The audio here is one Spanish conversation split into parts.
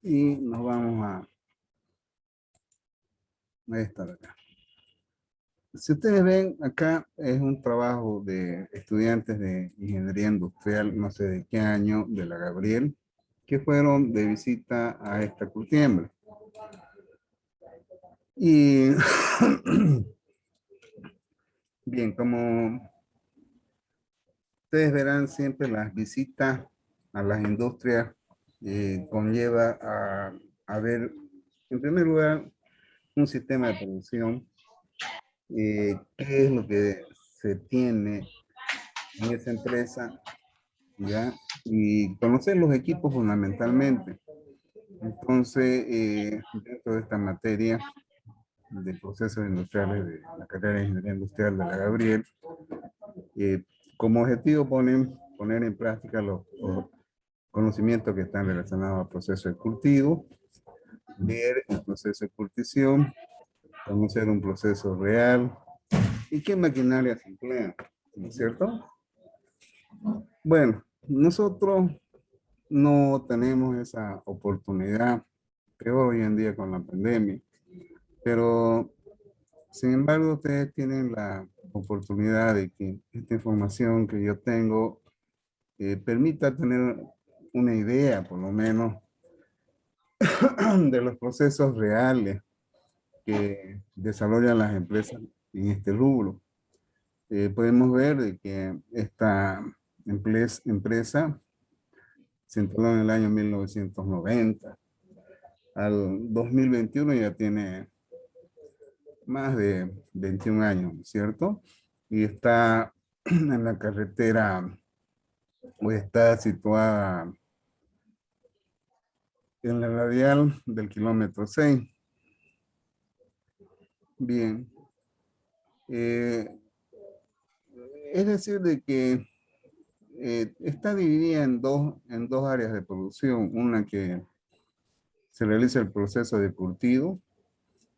y nos vamos a esta de acá. Si ustedes ven, acá es un trabajo de estudiantes de ingeniería industrial, no sé de qué año, de la Gabriel, que fueron de visita a esta curtiembre. Y bien, como ustedes verán, siempre las visitas a las industrias conlleva a ver, en primer lugar, un sistema de producción, qué es lo que se tiene en esa empresa, ¿ya? Y conocer los equipos fundamentalmente. Entonces, dentro de esta materia de procesos industriales de la carrera de Ingeniería Industrial de la Gabriel, eh, como objetivo poner en práctica los conocimientos que están relacionados al proceso de cultivo, ver el proceso de curtición, conocer un proceso real y qué maquinaria se emplea, ¿no es cierto? Bueno, nosotros no tenemos esa oportunidad, peor hoy en día con la pandemia, pero sin embargo ustedes tienen la oportunidad de que esta información que yo tengo permita tener una idea, por lo menos, de los procesos reales que desarrollan las empresas en este rubro. Podemos ver de que esta empresa se instaló en el año 1990. Al 2021 ya tiene más de 21 años, ¿cierto? Y está en la carretera, o está situada en la radial del kilómetro 6. Bien. Eh, es decir, de que está dividida en dos áreas de producción. Una que se realiza el proceso de cultivo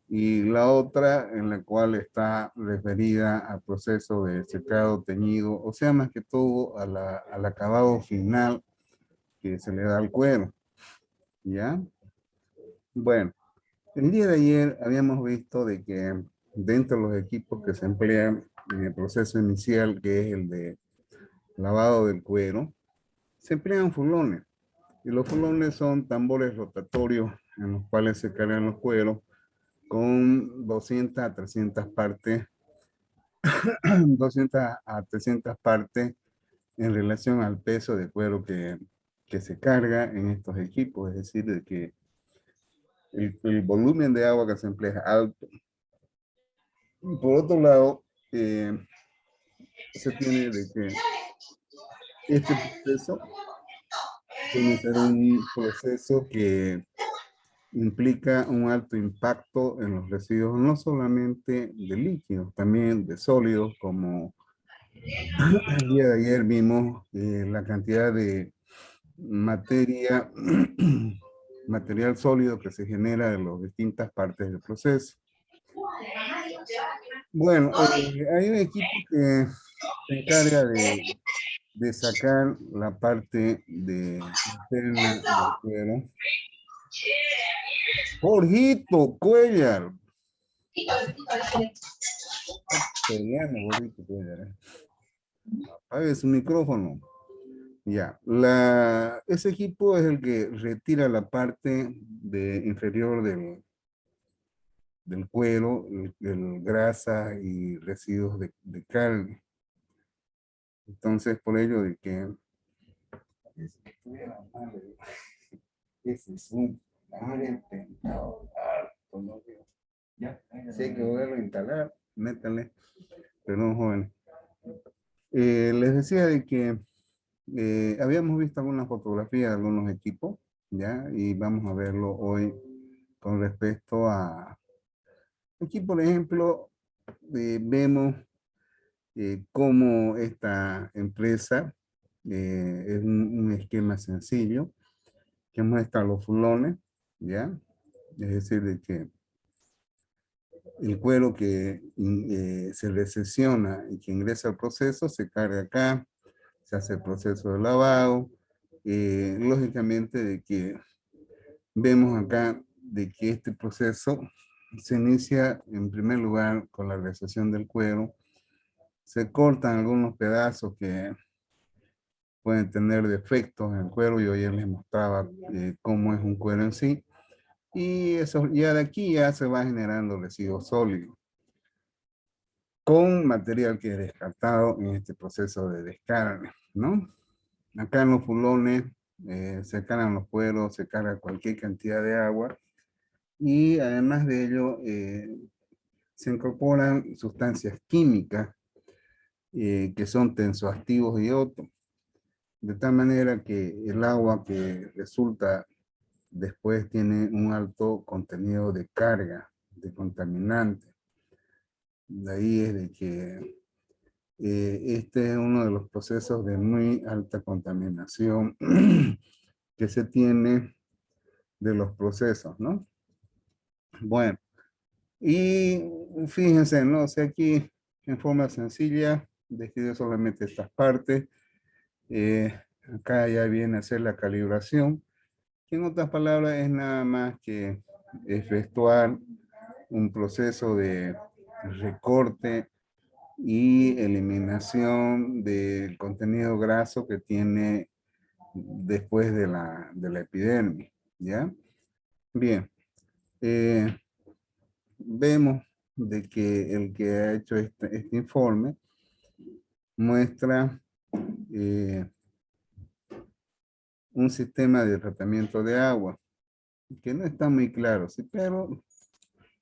y la otra en la cual está referida al proceso de secado, teñido, o sea, más que todo al acabado final que se le da al cuero, ¿ya? Bueno, el día de ayer habíamos visto de que dentro de los equipos que se emplean en el proceso inicial, que es el de lavado del cuero, se emplean fulones. Y los fulones son tambores rotatorios en los cuales se cargan los cueros con 200 a 300 partes, 200 a 300 partes en relación al peso de cuero que se carga en estos equipos, es decir, de que el volumen de agua que se emplea es alto. Y por otro lado, se tiene de que este proceso tiene que ser un proceso que implica un alto impacto en los residuos, no solamente de líquidos, también de sólidos, como el día de ayer vimos la cantidad de materia, material sólido que se genera de las distintas partes del proceso. Bueno, hay un equipo que se encarga de sacar la parte interna del cuero. Jorgito Cuellar. Peleando, Jorgito Cuellar. Apague su micrófono. Ya, ese equipo es el que retira la parte inferior del cuero, grasa y residuos de carne. Entonces, por ello de que ese es un tentado harto, ¿no? Si hay que volverlo a instalar, métanle. Perdón, joven. Les decía de que habíamos visto algunas fotografías de algunos equipos, ¿ya? Y vamos a verlo hoy con respecto a... Aquí, por ejemplo, vemos cómo esta empresa es un esquema sencillo que muestra los fulones, ¿ya? Es decir, de que el cuero que se recesiona y que ingresa al proceso se carga acá, se hace el proceso de lavado, lógicamente de que vemos acá de que este proceso se inicia en primer lugar con la realización del cuero. Se cortan algunos pedazos que pueden tener defectos en el cuero. Yo ya les mostraba cómo es un cuero en sí. Y eso ya de aquí ya se va generando residuo sólido con material que es descartado en este proceso de descarga, ¿no? Acá en los fulones se cargan los cueros, se carga cualquier cantidad de agua y además de ello se incorporan sustancias químicas que son tensoactivos y otros, de tal manera que el agua que resulta después tiene un alto contenido de carga, de contaminante. De ahí es de que este es uno de los procesos de muy alta contaminación que se tiene de los procesos, ¿no? Bueno, y fíjense, ¿no? O sea, aquí en forma sencilla describe solamente estas partes. Eh, Acá ya viene a ser la calibración, que en otras palabras es nada más que efectuar un proceso de recorte y eliminación del contenido graso que tiene después de la epidermis, ¿ya? Bien, eh, vemos de que el que ha hecho este informe muestra eh, un sistema de tratamiento de agua, que no está muy claro, sí, pero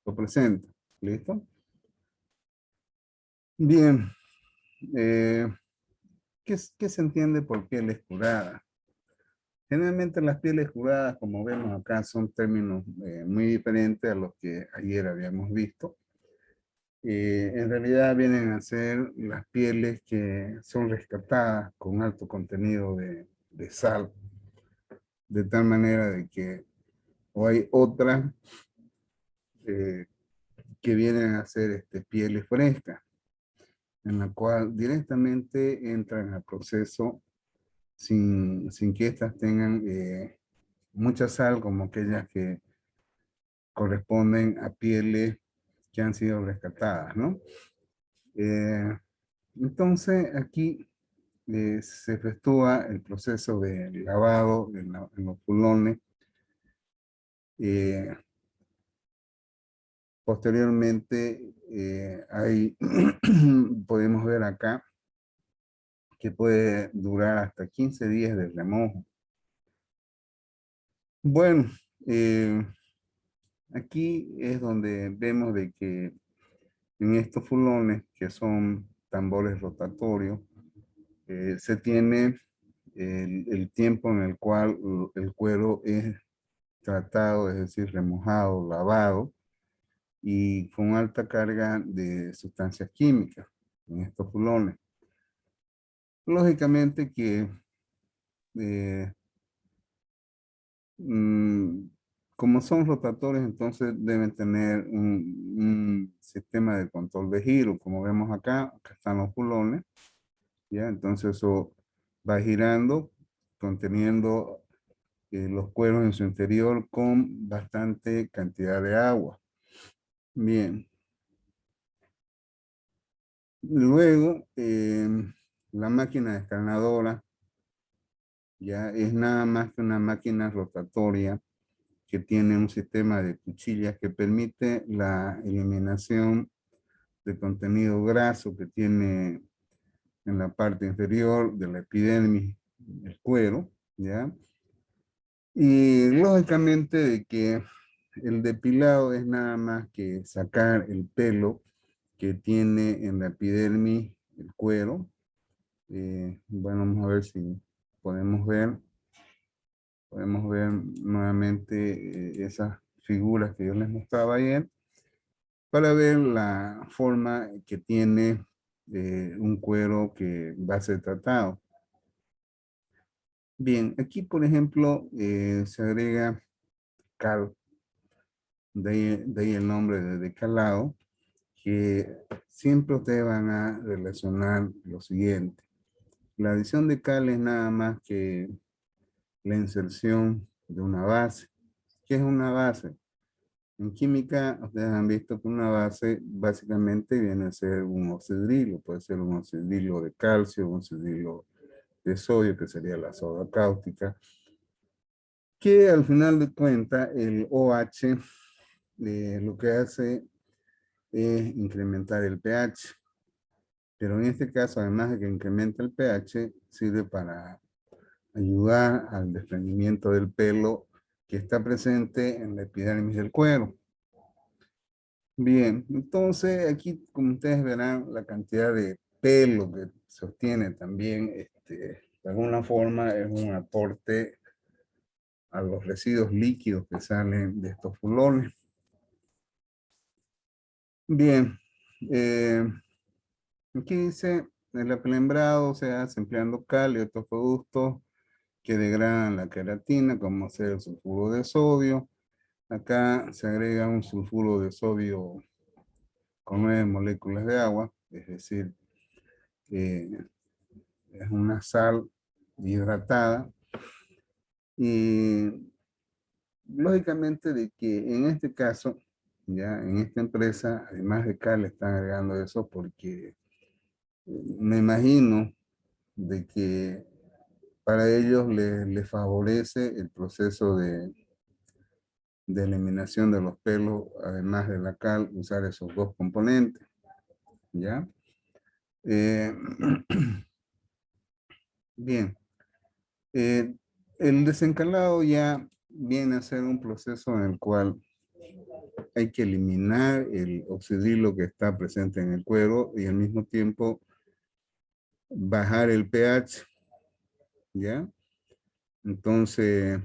lo presenta. ¿Listo? Bien, eh, ¿qué se entiende por pieles curadas? Generalmente las pieles curadas, como vemos acá, son términos muy diferentes a los que ayer habíamos visto. En realidad vienen a ser las pieles que son rescatadas con alto contenido de sal, de tal manera de que o hay otras eh, que vienen a ser pieles frescas, en la cual directamente entran al proceso sin que éstas tengan mucha sal, como aquellas que corresponden a pieles que han sido rescatadas, ¿no? Eh, entonces, aquí se efectúa el proceso de lavado en los pulones. Eh, Posteriormente, podemos ver acá que puede durar hasta 15 días de remojo. Bueno, aquí es donde vemos de que en estos fulones, que son tambores rotatorios, se tiene el tiempo en el cual el cuero es tratado, es decir, remojado, lavado, y con alta carga de sustancias químicas en estos fulones. Lógicamente que eh, mm, como son rotatorios, entonces deben tener un sistema de control de giro, como vemos acá, acá están los fulones, ¿ya? Entonces eso va girando, conteniendo los cueros en su interior con bastante cantidad de agua. Bien. Luego, la máquina descarnadora ya es nada más que una máquina rotatoria que tiene un sistema de cuchillas que permite la eliminación de contenido graso que tiene en la parte inferior de la epidermis, el cuero, ¿ya? Y lógicamente de que el depilado es nada más que sacar el pelo que tiene en la epidermis el cuero. Bueno, vamos a ver si podemos ver, podemos ver nuevamente esas figuras que yo les mostraba ayer para ver la forma que tiene un cuero que va a ser tratado. Bien, aquí por ejemplo se agrega cal, de ahí el nombre de decalado, que siempre ustedes van a relacionar lo siguiente. La adición de cal es nada más que la inserción de una base ¿Qué es una base? En química, ustedes han visto que una base básicamente viene a ser un oxidrilo. Puede ser un oxidrilo de calcio, un oxidrilo de sodio, que sería la soda cáustica, que al final de cuentas el OH lo que hace es incrementar el pH. Pero en este caso, además de que incrementa el pH, sirve para ayudar al desprendimiento del pelo que está presente en la epidermis del cuero. Bien, entonces aquí, como ustedes verán, la cantidad de pelo que se obtiene también, de alguna forma es un aporte a los residuos líquidos que salen de estos fulones. Bien, aquí dice, el apelembrado se hace empleando cal y otros productos que degradan la queratina, como ser el sulfuro de sodio. Acá se agrega un sulfuro de sodio con 9 moléculas de agua, es decir, es una sal hidratada. Y lógicamente de que en este caso, ya en esta empresa, además de cal, están agregando eso porque me imagino de que para ellos les favorece el proceso de eliminación de los pelos, además de la cal, usar esos dos componentes, ¿ya? Eh, bien, eh, el desencalado ya viene a ser un proceso en el cual hay que eliminar el oxidrilo que está presente en el cuero y al mismo tiempo bajar el pH, ¿ya? Entonces,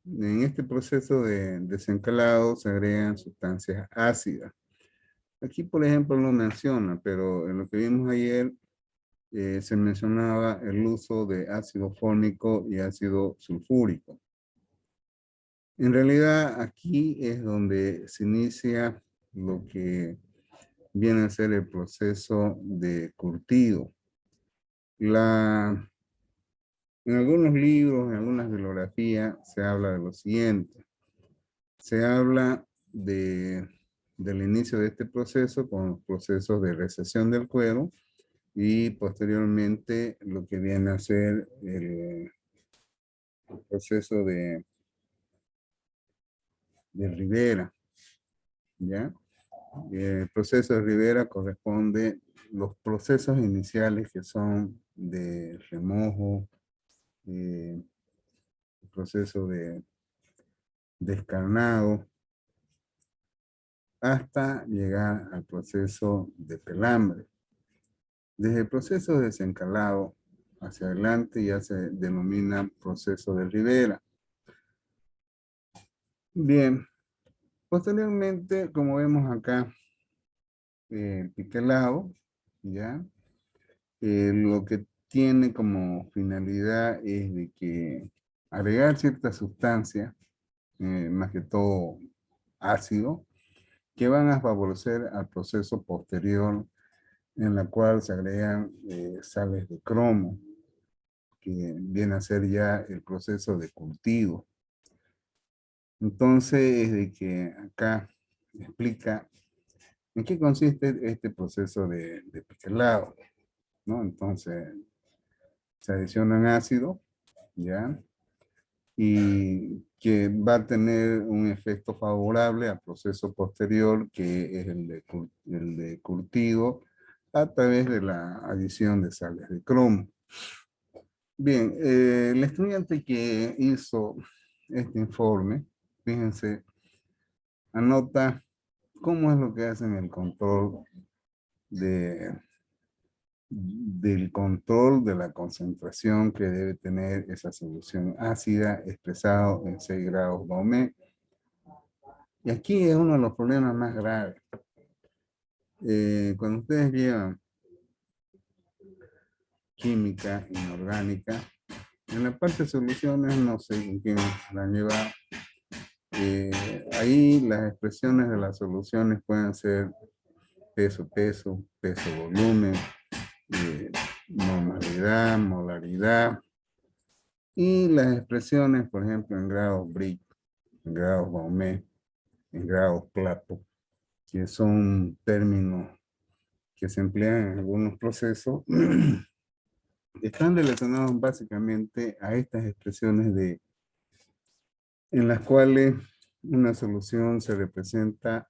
en este proceso de desencalado se agregan sustancias ácidas. Aquí, por ejemplo, no menciona, pero en lo que vimos ayer se mencionaba el uso de ácido fórmico y ácido sulfúrico. En realidad, aquí es donde se inicia lo que viene a ser el proceso de curtido. En algunos libros, en algunas bibliografías, se habla de lo siguiente. Se habla del inicio de este proceso con los procesos de recesión del cuero y posteriormente lo que viene a ser el proceso de Rivera, ¿ya? El proceso de Rivera corresponde los procesos iniciales que son de remojo, el proceso de descarnado, hasta llegar al proceso de pelambre. Desde el proceso de desencalado hacia adelante ya se denomina proceso de Rivera. Bien, posteriormente, como vemos acá, el piquelado, ¿ya? Lo que tiene como finalidad es de que agregar ciertas sustancias, más que todo ácido, que van a favorecer al proceso posterior en la cual se agregan sales de cromo, que viene a ser ya el proceso de cultivo. Entonces, de que acá explica en qué consiste este proceso de piquelado, ¿no? Entonces, se adicionan ácido, ¿ya? Y que va a tener un efecto favorable al proceso posterior, que es el de curtido, a través de la adición de sales de cromo. Bien, el estudiante que hizo este informe, fíjense, anota cómo es lo que hacen el control del control de la concentración que debe tener esa solución ácida expresado en 6 grados Baume. Y aquí es uno de los problemas más graves. Cuando ustedes llevan química inorgánica, en la parte de soluciones, no sé con quién la han llevado, ahí las expresiones de las soluciones pueden ser peso-peso, peso-volumen, normalidad, molaridad, y las expresiones, por ejemplo, en grado Briggs. en grados Baumé, en grados Plato, que son términos que se emplean en algunos procesos, están relacionados básicamente a estas expresiones en las cuales una solución se representa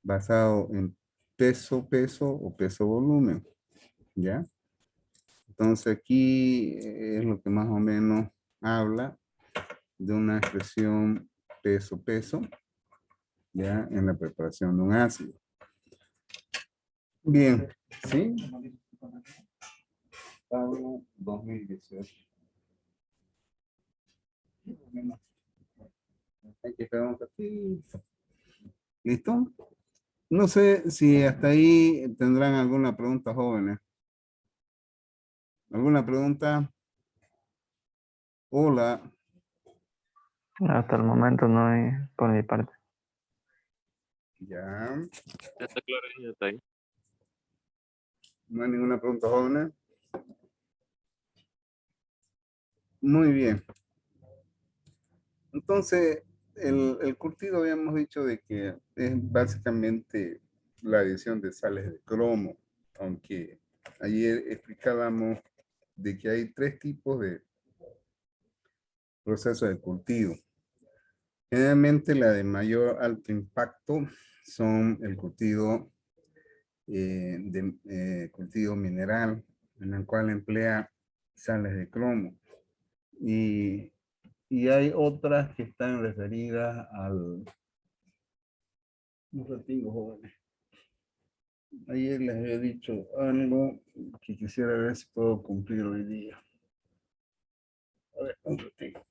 basado en peso o peso-volumen, ¿ya? Entonces aquí es lo que más o menos habla de una expresión peso-peso, ¿ya? En la preparación de un ácido. Bien, ¿sí? Pablo 2018. Hay que esperar un ratito. ¿Listo? No sé si hasta ahí tendrán alguna pregunta, jóvenes. ¿Alguna pregunta? Hola. Hasta el momento no hay por mi parte. Ya. Ya está claro, ya está ahí. ¿No hay ninguna pregunta, jóvenes? Muy bien. Entonces, el curtido habíamos dicho de que es básicamente la adición de sales de cromo, aunque ayer explicábamos de que hay tres tipos de procesos de cultivo. Generalmente la de mayor alto impacto son el cultivo cultivo mineral, en el cual emplea sales de cromo. Y hay otras que están referidas al... Un ratito, jóvenes. Ayer les había dicho algo que quisiera ver si puedo cumplir hoy día. A ver, un ratito.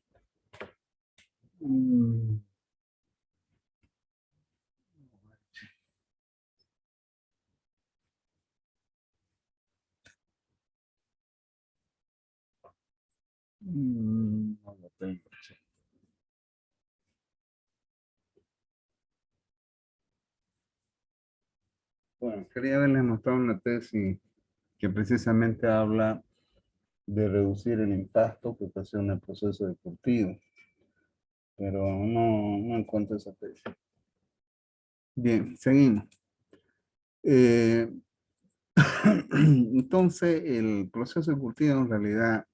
No lo tengo. Bueno, quería haberles mostrado una tesis que precisamente habla de reducir el impacto que ocasiona el proceso de cultivo, pero no encuentro esa tesis. Bien, seguimos. Entonces, el proceso de cultivo en realidad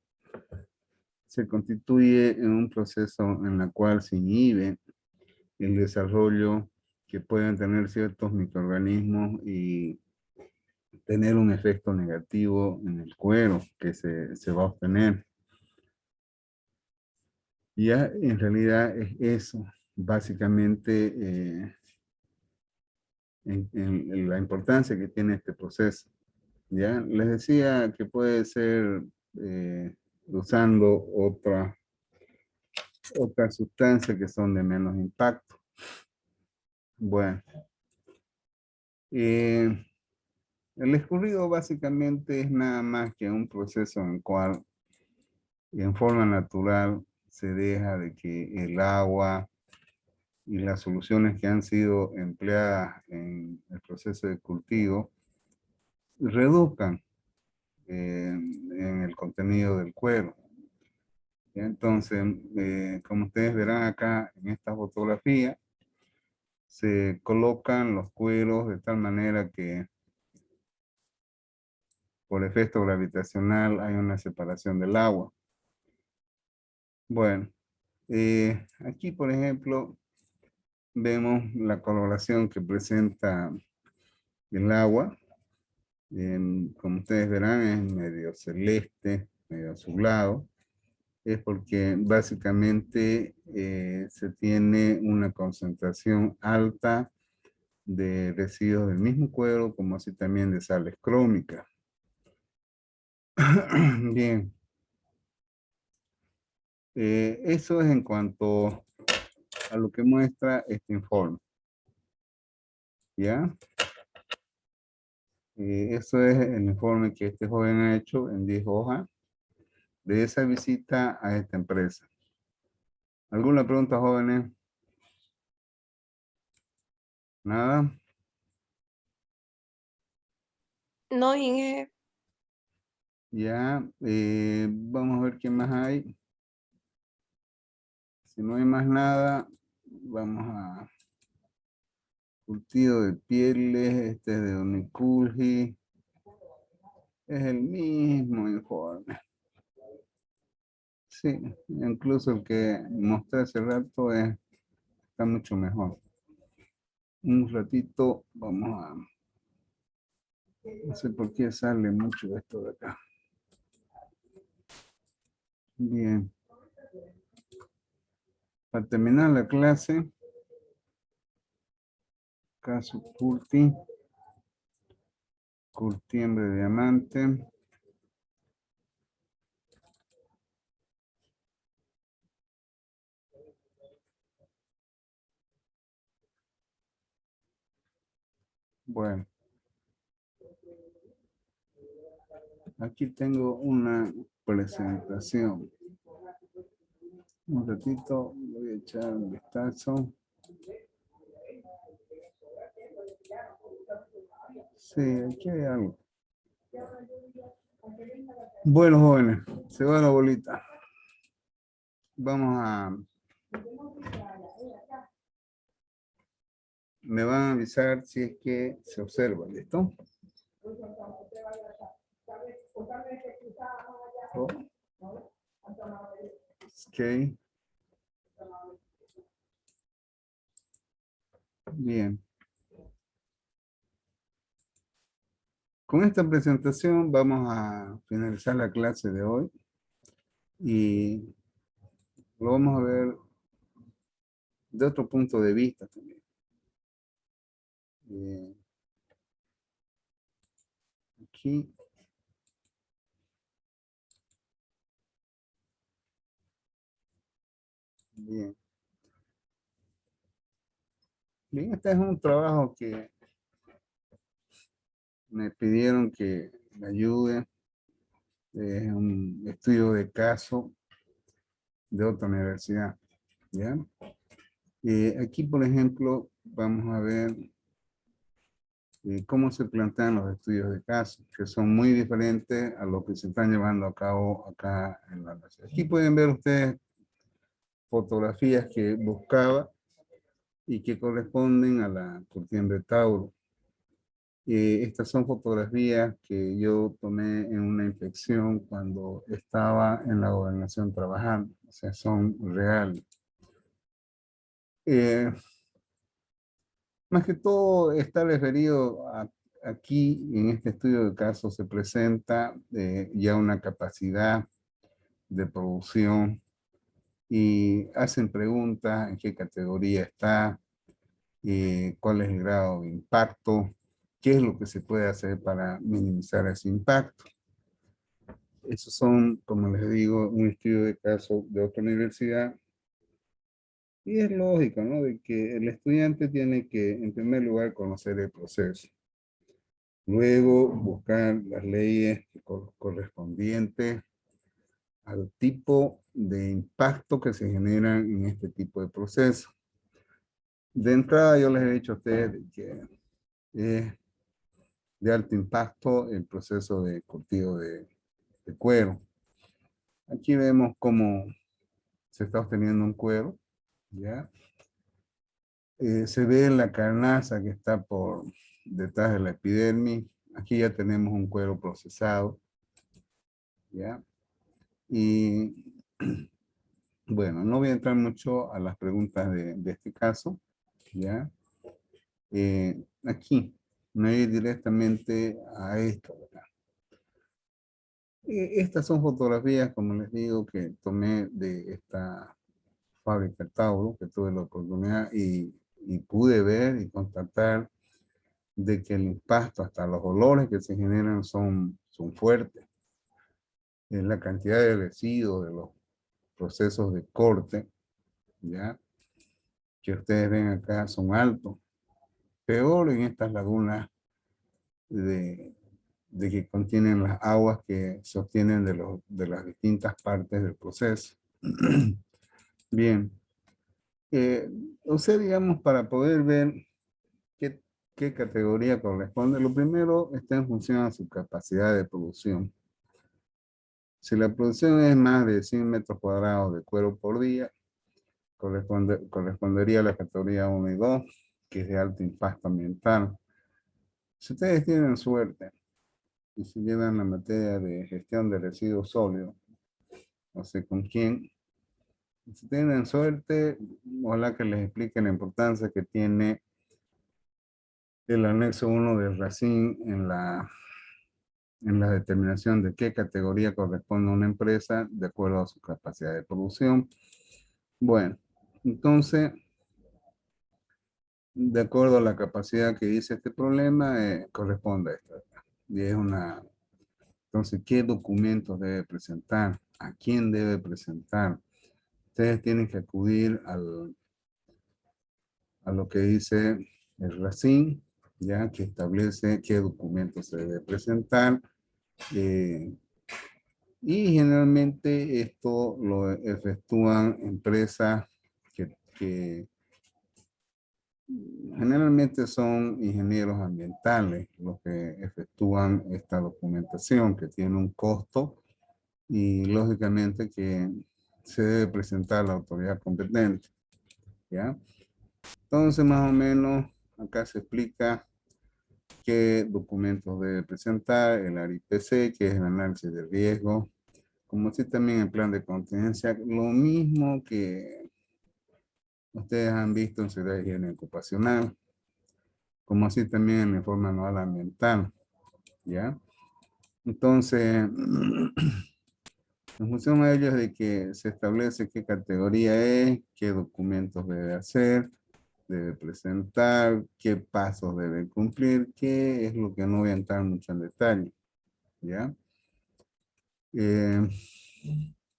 se constituye en un proceso en el cual se inhibe el desarrollo que pueden tener ciertos microorganismos y tener un efecto negativo en el cuero que se va a obtener. Ya en realidad es eso, básicamente en la importancia que tiene este proceso. Ya les decía que puede ser usando otras sustancias que son de menos impacto. Bueno, el escurrido básicamente es nada más que un proceso en el cual en forma natural se deja de que el agua y las soluciones que han sido empleadas en el proceso de cultivo reduzcan en el contenido del cuero. Entonces, como ustedes verán acá en esta fotografía, se colocan los cueros de tal manera que por efecto gravitacional hay una separación del agua. Bueno, aquí por ejemplo vemos la coloración que presenta el agua. Como ustedes verán es medio celeste, medio azulado. Es porque básicamente se tiene una concentración alta de residuos del mismo cuero, como así también de sales crómicas. Bien. Eso es en cuanto a lo que muestra este informe. ¿Ya? Eso es el informe que este joven ha hecho en 10 hojas de esa visita a esta empresa. ¿Alguna pregunta, jóvenes? ¿Nada? No, Inge. Ya, vamos a ver qué más hay. Si no hay más nada, Vamos a cultivo de pieles, este es de Oniculgi. Es el mismo informe. Sí, incluso el que mostré hace rato está mucho mejor. Un ratito vamos a... No sé por qué sale mucho esto de acá. Bien. Para terminar la clase, caso curtiembre de diamante. Bueno, aquí tengo una presentación. Un ratito voy a echar un vistazo. Sí, aquí hay algo. Bueno, jóvenes, se va la bolita. Vamos a... Me van a avisar si es que se observa, ¿listo? Oh. Ok. Bien. Con esta presentación vamos a finalizar la clase de hoy y lo vamos a ver de otro punto de vista también. Aquí. Bien. Bien, este es un trabajo que me pidieron que me ayude. Es un estudio de caso de otra universidad. ¿Ya? Aquí, por ejemplo, vamos a ver cómo se plantean los estudios de caso, que son muy diferentes a lo que se están llevando a cabo acá en la universidad. Aquí pueden ver ustedes fotografías que buscaba y que corresponden a la curtiembre Tauro. Estas son fotografías que yo tomé en una infección cuando estaba en la gobernación trabajando, o sea, son reales. Más que todo está referido a aquí, en este estudio de casos, se presenta ya una capacidad de producción y hacen preguntas en qué categoría está, cuál es el grado de impacto, qué es lo que se puede hacer para minimizar ese impacto. Esos son, como les digo, un estudio de caso de otra universidad. Y es lógico, ¿no? De que el estudiante tiene que, en primer lugar, conocer el proceso. Luego, buscar las leyes correspondientes al tipo de impacto que se generan en este tipo de proceso. De entrada, yo les he dicho a ustedes que es de alto impacto el proceso de cultivo de cuero. Aquí vemos cómo se está obteniendo un cuero, ¿ya? Se ve la carnaza que está por detrás de la epidermis. Aquí ya tenemos un cuero procesado, ¿ya? Y bueno, no voy a entrar mucho a las preguntas de este caso, ¿ya? Aquí, me voy directamente a esto, ¿verdad? Estas son fotografías, como les digo, que tomé de esta fábrica Tauro, que tuve la oportunidad y pude ver y constatar de que el impacto, hasta los olores que se generan son fuertes. La cantidad de residuos de los procesos de corte, ¿ya? Que ustedes ven acá son altos. Peor en estas lagunas de que contienen las aguas que se obtienen de las distintas partes del proceso. Bien. O sea, digamos, para poder ver qué categoría corresponde, lo primero está en función a su capacidad de producción. Si la producción es más de 100 metros cuadrados de cuero por día, correspondería a la categoría 1 y 2, que es de alto impacto ambiental. Si ustedes tienen suerte y se llevan la materia de gestión de residuos sólidos, no sé con quién, si tienen suerte, ojalá que les explique la importancia que tiene el anexo 1 del RACIN en la determinación de qué categoría corresponde a una empresa de acuerdo a su capacidad de producción. Bueno, entonces, de acuerdo a la capacidad que dice este problema, corresponde a esta. Y es una... Entonces, ¿qué documentos debe presentar? ¿A quién debe presentar? Ustedes tienen que acudir a lo que dice el RACIN, ya que establece qué documentos se debe presentar. Y generalmente esto lo efectúan empresas que generalmente son ingenieros ambientales los que efectúan esta documentación que tiene un costo y lógicamente que se debe presentar a la autoridad competente, ¿ya? Entonces, más o menos, acá se explica qué documentos debe presentar, el ARIPC, que es el análisis de riesgo, como así también el plan de contingencia, lo mismo que ustedes han visto en seguridad de higiene ocupacional, como así también en el informe anual ambiental, ¿ya? Entonces, en función a ello es de que se establece qué categoría es, qué documentos debe hacer, debe presentar, qué pasos debe cumplir, qué es lo que no voy a entrar mucho en detalle, ¿ya?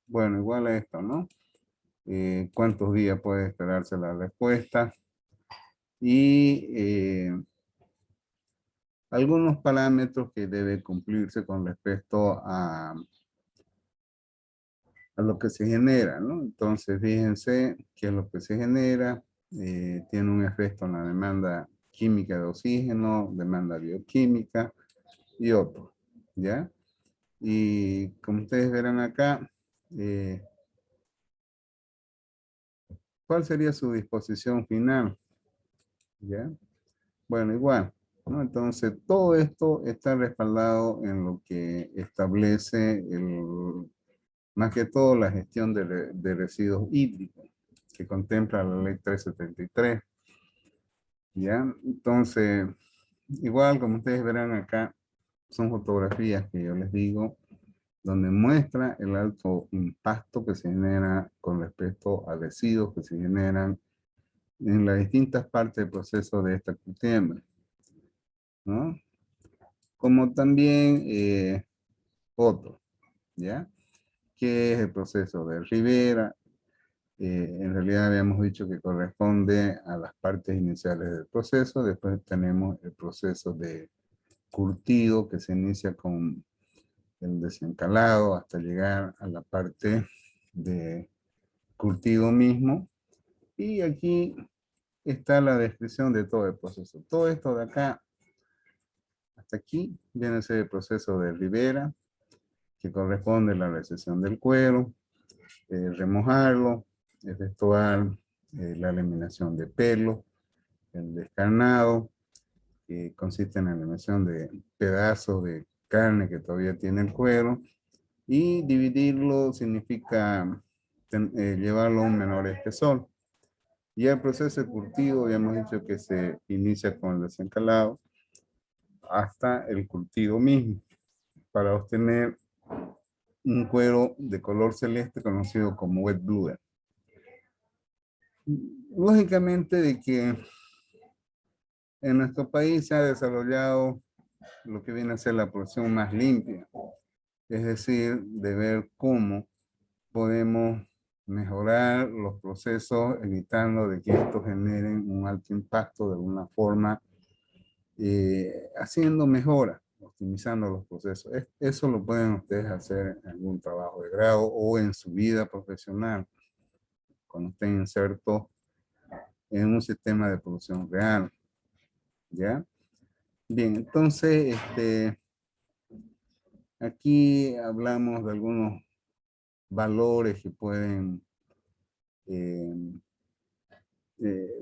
Bueno, igual a esto, ¿no? Cuántos días puede esperarse la respuesta y algunos parámetros que debe cumplirse con respecto a lo que se genera, ¿no? Entonces, fíjense qué es lo que se genera, tiene un efecto en la demanda química de oxígeno, demanda bioquímica y otro, ¿ya? Y como ustedes verán acá, ¿cuál sería su disposición final? ¿Ya? Bueno, igual, ¿no? Entonces, todo esto está respaldado en lo que establece más que todo la gestión de residuos hídricos, que contempla la ley 373. ¿Ya? Entonces, igual como ustedes verán acá, son fotografías que yo les digo, donde muestra el alto impacto que se genera con respecto a residuos que se generan en las distintas partes del proceso de esta curtiembre, ¿no? Como también otro, ¿ya? Que es el proceso de Rivera. En realidad habíamos dicho que corresponde a las partes iniciales del proceso. Después tenemos el proceso de curtido que se inicia con el desencalado hasta llegar a la parte de curtido mismo. Y aquí está la descripción de todo el proceso. Todo esto de acá hasta aquí viene a ser el proceso de Rivera, que corresponde a la recesión del cuero, remojarlo, efectuar la eliminación de pelo, el descarnado, que consiste en la eliminación de pedazos de carne que todavía tiene el cuero, y dividirlo significa llevarlo a un menor espesor. Y el proceso de curtido, habíamos dicho que se inicia con el desencalado hasta el curtido mismo, para obtener un cuero de color celeste conocido como wet blue. Lógicamente de que en nuestro país se ha desarrollado lo que viene a ser la producción más limpia, es decir, de ver cómo podemos mejorar los procesos, evitando de que estos generen un alto impacto de alguna forma, haciendo mejoras, optimizando los procesos. Eso lo pueden ustedes hacer en algún trabajo de grado o en su vida profesional, cuando estén insertos en un sistema de producción real, ¿ya? Bien, entonces, aquí hablamos de algunos valores que pueden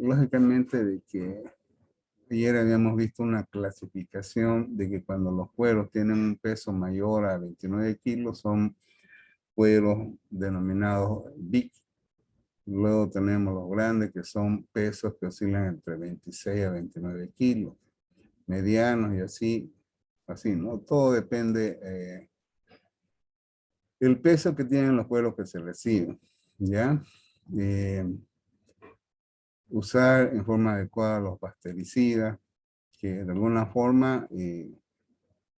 lógicamente de que ayer habíamos visto una clasificación de que cuando los cueros tienen un peso mayor a 29 kilos son cueros denominados big. Luego tenemos los grandes que son pesos que oscilan entre 26 a 29 kilos, medianos y así, ¿no? Todo depende el peso que tienen los cueros que se reciben, ¿ya? Usar en forma adecuada los bactericidas, que de alguna forma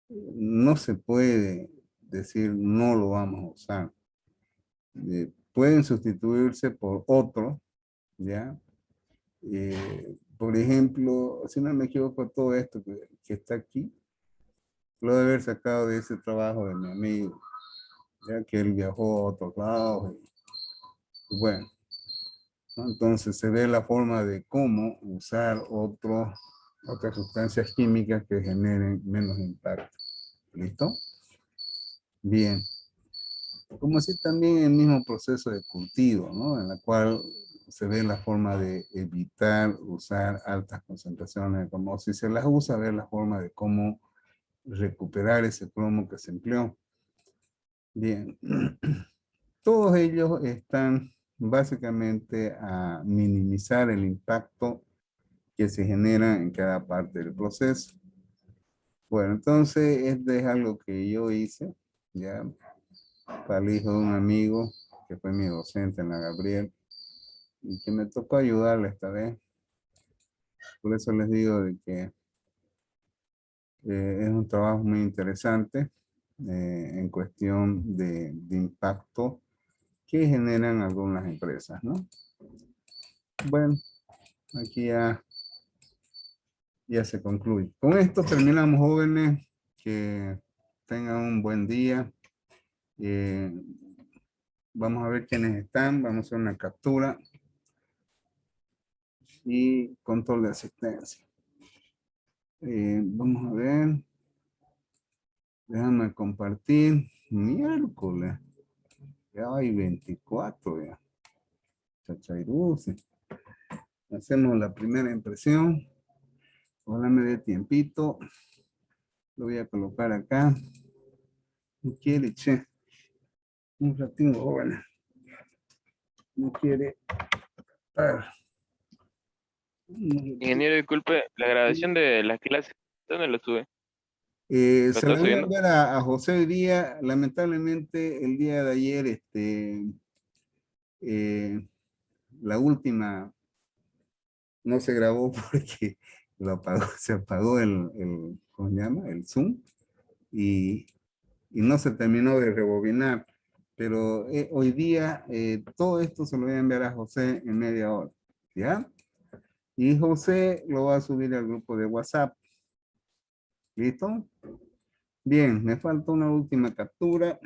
no se puede decir no lo vamos a usar. Pueden sustituirse por otros, ¿ya? Por ejemplo, si no me equivoco, todo esto que está aquí, lo de haber sacado de ese trabajo de mi amigo, ya que él viajó a otros lados. Y bueno, ¿no? Entonces se ve la forma de cómo usar otras sustancias químicas que generen menos impacto. ¿Listo? Bien. Como así también el mismo proceso de cultivo, ¿no? En la cual se ve la forma de evitar usar altas concentraciones, como si se las usa, ver la forma de cómo recuperar ese plomo que se empleó. Bien. Todos ellos están básicamente a minimizar el impacto que se genera en cada parte del proceso. Bueno, entonces este es algo que yo hice, ya, para el hijo de un amigo que fue mi docente en la Gabriel y que me tocó ayudarle esta vez. Por eso les digo de que es un trabajo muy interesante en cuestión de impacto que generan algunas empresas, ¿no? Bueno, aquí ya se concluye. Con esto terminamos, jóvenes. Que tengan un buen día. Vamos a ver quiénes están. Vamos a hacer una captura. Y control de asistencia. Vamos a ver. Déjame compartir. Miércoles. Ya hay 24 ya. Chachairuce. Hacemos la primera impresión. Ojalá me dé tiempito. Lo voy a colocar acá. No quiere, che. Un ratito, joven. No quiere. Ingeniero, disculpe, la grabación de las clases, ¿dónde lo sube? Se está la voy a subiendo? enviar a José hoy día. Lamentablemente, el día de ayer, la última no se grabó porque se apagó ¿cómo se llama? El Zoom y no se terminó de rebobinar. Pero hoy día todo esto se lo voy a enviar a José en media hora, ¿ya? Y José lo va a subir al grupo de WhatsApp. ¿Listo? Bien, me falta una última captura.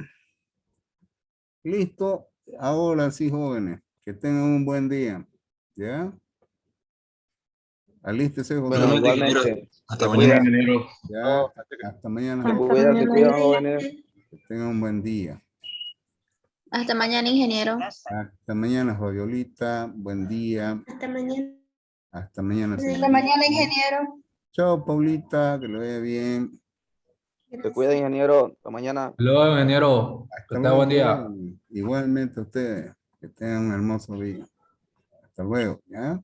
Listo. Ahora sí, jóvenes, que tengan un buen día. ¿Ya? Alístese, José. Bueno, igualmente. Hasta Se mañana, cuida. ingeniero. Ya, hasta mañana. Se Hasta cuida, se mañana. cuidan, jóvenes. Que tengan un buen día. Hasta mañana, ingeniero. Hasta mañana, Joyolita. Buen día. Hasta mañana. Hasta mañana. Hasta señorita. mañana, ingeniero. Chao, Paulita. Que lo vea bien. Se cuida, ingeniero. Hasta mañana. Hasta luego, ingeniero. Que Hasta tenga buen luego. día. Igualmente ustedes. Que tengan un hermoso día. Hasta luego. ¿Ya?